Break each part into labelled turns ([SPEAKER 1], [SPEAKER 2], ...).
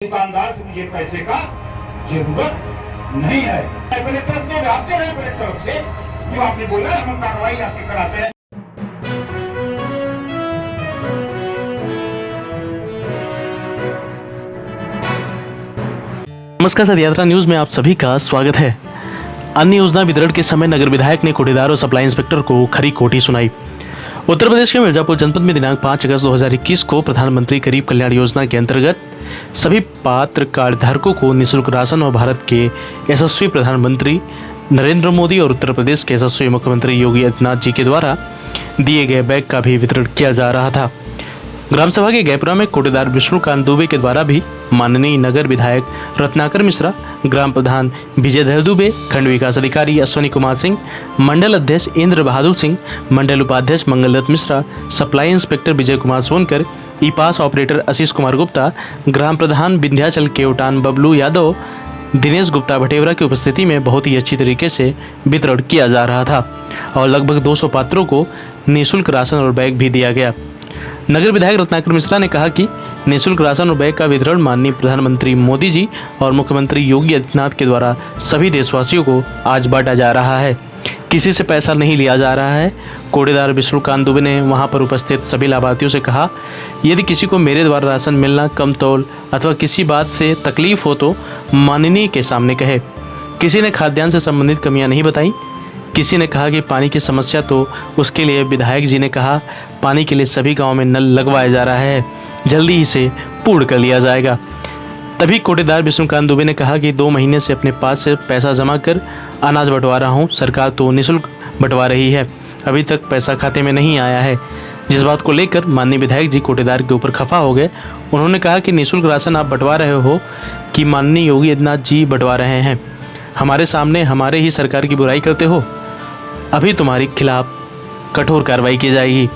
[SPEAKER 1] दुकानदार से मुझे पैसे का जरूरत नहीं है। अपने तरफ से आप दे रहे हैं, अपने तरफ से जो आपने बोला हम कार्रवाई आपके कराते हैं।
[SPEAKER 2] नमस्कार सर, यात्रा न्यूज में आप सभी का स्वागत है। अन्य योजना वितरण के समय नगर विधायक ने कोटेदार और सप्लाई इंस्पेक्टर को खरी खोटी सुनाई। उत्तर प्रदेश के मिर्जापुर जनपद में दिनांक 5 अगस्त 2021 को प्रधानमंत्री गरीब कल्याण योजना के अंतर्गत सभी पात्र कार्डधारकों को निःशुल्क राशन और भारत के यशस्वी प्रधानमंत्री नरेंद्र मोदी और उत्तर प्रदेश के यशस्वी मुख्यमंत्री योगी आदित्यनाथ जी के द्वारा दिए गए बैग का भी वितरण किया जा रहा था। ग्राम सभा के गैपुरा में कोटेदार विष्णुकांत दुबे के द्वारा भी माननीय नगर विधायक रत्नाकर मिश्रा, ग्राम प्रधान विजयधर दुबे, खंड विकास अधिकारी अश्विनी कुमार सिंह, मंडल अध्यक्ष इंद्र बहादुर सिंह, मंडल उपाध्यक्ष मंगलदत्त मिश्रा, सप्लाई इंस्पेक्टर विजय कुमार सोनकर, ई पास ऑपरेटर आशीष कुमार गुप्ता, ग्राम प्रधान विंध्याचल केवटान बबलू यादव, दिनेश गुप्ता भटेवरा की उपस्थिति में बहुत ही अच्छी तरीके से वितरण किया जा रहा था और लगभग 200 पात्रों को निःशुल्क राशन और बैग भी दिया गया। नगर विधायक रत्नाकर मिश्रा ने कहा कि निःशुल्क राशन और बैग का वितरण माननीय प्रधानमंत्री मोदी जी और मुख्यमंत्री योगी आदित्यनाथ के द्वारा सभी देशवासियों को आज बांटा जा रहा है। किसी से पैसा नहीं लिया जा रहा है। कोटेदार विष्णुकांत दुबे ने वहां पर उपस्थित सभी लाभार्थियों से कहा, यदि किसी को मेरे द्वारा राशन मिलना कम तौल अथवा किसी बात से तकलीफ हो तो माननीय के सामने कहे। किसी ने खाद्यान्न से संबंधित कमियां नहीं बताई। किसी ने कहा कि पानी की समस्या, तो उसके लिए विधायक जी ने कहा पानी के लिए सभी गाँव में नल लगवाया जा रहा है, जल्दी ही से पूर्ण कर लिया जाएगा। तभी कोटेदार विष्णुकांत दुबे ने कहा कि 2 महीने से अपने पास से पैसा जमा कर अनाज बंटवा रहा हूं, सरकार तो निःशुल्क बंटवा रही है, अभी तक पैसा खाते में नहीं आया है। जिस बात को लेकर माननीय विधायक जी कोटेदार के ऊपर खफा हो गए। उन्होंने कहा कि निःशुल्क राशन आप बंटवा रहे हो कि माननीय योगी आदित्यनाथ जी बंटवा रहे हैं, हमारे सामने हमारे ही सरकार की बुराई करते हो, अभी तुम्हारे खिलाफ कठोर कार्रवाई की जाएगी।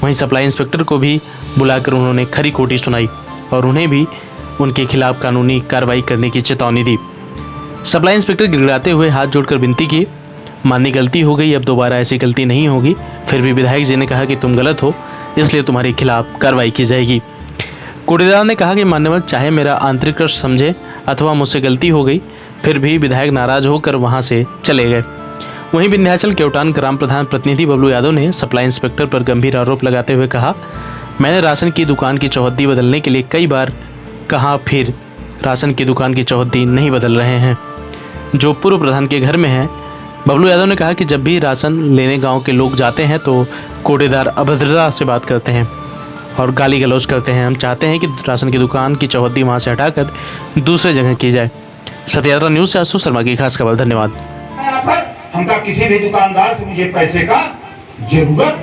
[SPEAKER 2] वहीं सप्लाई इंस्पेक्टर को भी बुलाकर उन्होंने खरी खोटी सुनाई और उन्हें भी उनके खिलाफ कानूनी कार्रवाई करने की चेतावनी दी। सप्लाई इंस्पेक्टर गिड़गिड़ाते हुए हाथ जोड़कर विनती की, माननी गलती हो गई, अब दोबारा ऐसी गलती नहीं होगी। फिर भी विधायक जी ने कहा कि तुम गलत हो, इसलिए तुम्हारे खिलाफ कार्रवाई की जाएगी। कोटेदार ने कहा कि मान्यवर चाहे मेरा आंतरिक कष्ट समझे अथवा मुझसे गलती हो गई, फिर भी विधायक नाराज होकर वहाँ से चले गए। वहीं विंध्याचल केवटान ग्राम प्रधान प्रतिनिधि बबलू यादव ने सप्लाई इंस्पेक्टर पर गंभीर आरोप लगाते हुए कहा, मैंने राशन की दुकान की चौहद्दी बदलने के लिए कई बार कहा, फिर राशन की दुकान की चौहद्दी नहीं बदल रहे हैं जो पूर्व प्रधान के घर में है। बबलू यादव ने कहा कि जब भी राशन लेने गांव के लोग जाते हैं तो कोटेदार अभद्रता से बात करते हैं और गाली गलौज करते हैं। हम चाहते हैं कि राशन की दुकान की चौहद्दी वहाँ से हटाकर दूसरे जगह की जाए। सत्यात्रा न्यूज़ से आशु शर्मा की खास खबर। धन्यवाद।
[SPEAKER 1] हमका किसी भी दुकानदार से मुझे पैसे का जरूरत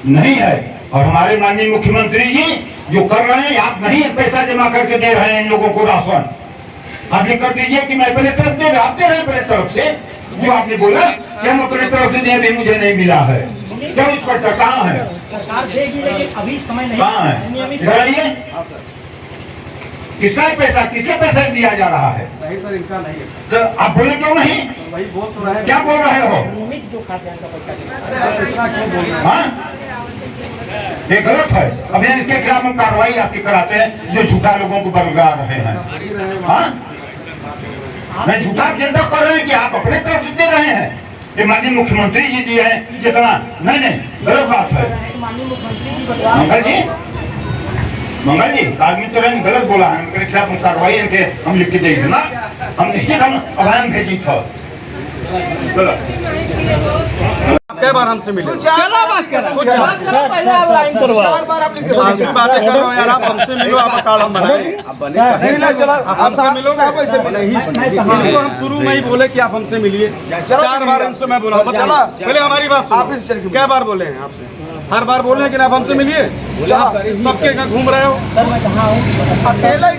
[SPEAKER 1] नहीं है और हमारे माननीय मुख्यमंत्री जी जो कर रहे हैं, आप नहीं पैसा जमा करके दे रहे हैं इन लोगों को राशन, आप ये कर दीजिए कि मैं अपने तरफ से आप दे रहे हैं, अपने तरफ से जो आपने बोला कि हम अपने तरफ से दें, भी मुझे नहीं मिला है। क्या इस पर कहाँ है?
[SPEAKER 3] सरकार देगी लेकिन अभी समय नहीं।
[SPEAKER 1] कहाँ है? इधर आइए। किसका पैसा, किसके पैसा दिया जा रहा है?
[SPEAKER 4] नहीं सर, इनका नहीं है।
[SPEAKER 1] तो आप बोले क्यों नहीं?
[SPEAKER 4] वही बोल तो रहे।
[SPEAKER 1] क्या बोल रहे हो?
[SPEAKER 3] नियमित जो खाद्यान्न का पैसा
[SPEAKER 4] इतना क्यों बोल रहे हैं?
[SPEAKER 1] हाँ, ये गलत है। अभी इसके खिलाफ हम कार्रवाई आपकी कराते हैं जो झूठा लोगों को बरगला रहे हैं। हाँ, नहीं, झूठा एजेंडा कर रहे हैं कि आप अपने तरफ से दे रहे हैं। ये माननीय मुख्यमंत्री जी दिए हैं जितना, नहीं, गलत बात है।
[SPEAKER 3] माननीय मुख्यमंत्री जी बता
[SPEAKER 1] मंगल जी आदमी तो नहीं गलत बोला है, इनके खिलाफ हम कार्रवाई इनके हम लिख के देंगे ना, हम निश्चित हम अभियान भेजी था।
[SPEAKER 4] कई बार हमसे मिले,
[SPEAKER 3] बात
[SPEAKER 4] आखिरी बातें कर रहे हो यार। आप हमसे मिलो, आप कार्ड हम बनाए, आप हमसे मिलोगे, आप ऐसे इनको हम शुरू में ही बोले कि आप हमसे मिलिए। 4 बार इनसे मैं बोला, पहले हमारी बात सुनो। क्या बार बोले हैं आपसे? हर बार बोल रहे हैं कि आप हमसे मिलिए। सबके यहाँ घूम रहे हो,
[SPEAKER 3] अकेला ही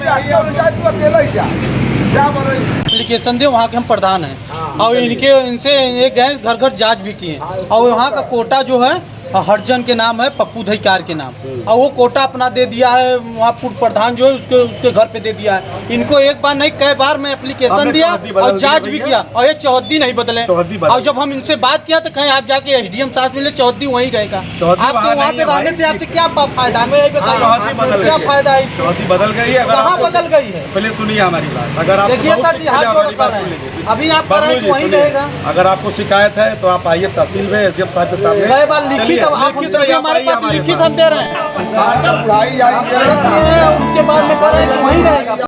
[SPEAKER 3] क्या बोल रहे?
[SPEAKER 5] एप्लीकेशन दे, वहाँ के हम प्रधान हैं और इनसे एक गए घर घर जांच भी किए और वहाँ का कोटा जो है हरजन के नाम है, पप्पू धईकार के नाम, और वो कोटा अपना दे दिया है, वहाँ पूर्व प्रधान जो है उसके घर पे दे दिया है। इनको एक बार नहीं कई बार मैं एप्लीकेशन दिया और जांच भी किया, और ये चौहद्दी नहीं बदले। और जब हम इनसे बात किया तो कहीं आप जाके एसडीएम साहब मिले, चौहद्दी वहीं रहेगा। आपसे वहाँ से रहने से आपसे क्या फायदा, हमें यही बताइए क्या फायदा है?
[SPEAKER 4] चौहद्दी बदल गई है।
[SPEAKER 5] कहाँ बदल गई है?
[SPEAKER 4] पहले सुनिए हमारी बात। अगर आप
[SPEAKER 5] देखिए सर जी, हाथ जोड़ कर रहे हैं, अभी आप कह रहे हैं कि वहीं रहेगा।
[SPEAKER 4] अगर आपको शिकायत है तो आप आइए तहसील में, एसडीएम साहब के सामने।
[SPEAKER 5] कई बार लिखित, हमारे पास लिखित हम दे रहे हैं, और उसके बाद में कह रहे हैं कि वहीं रहेगा।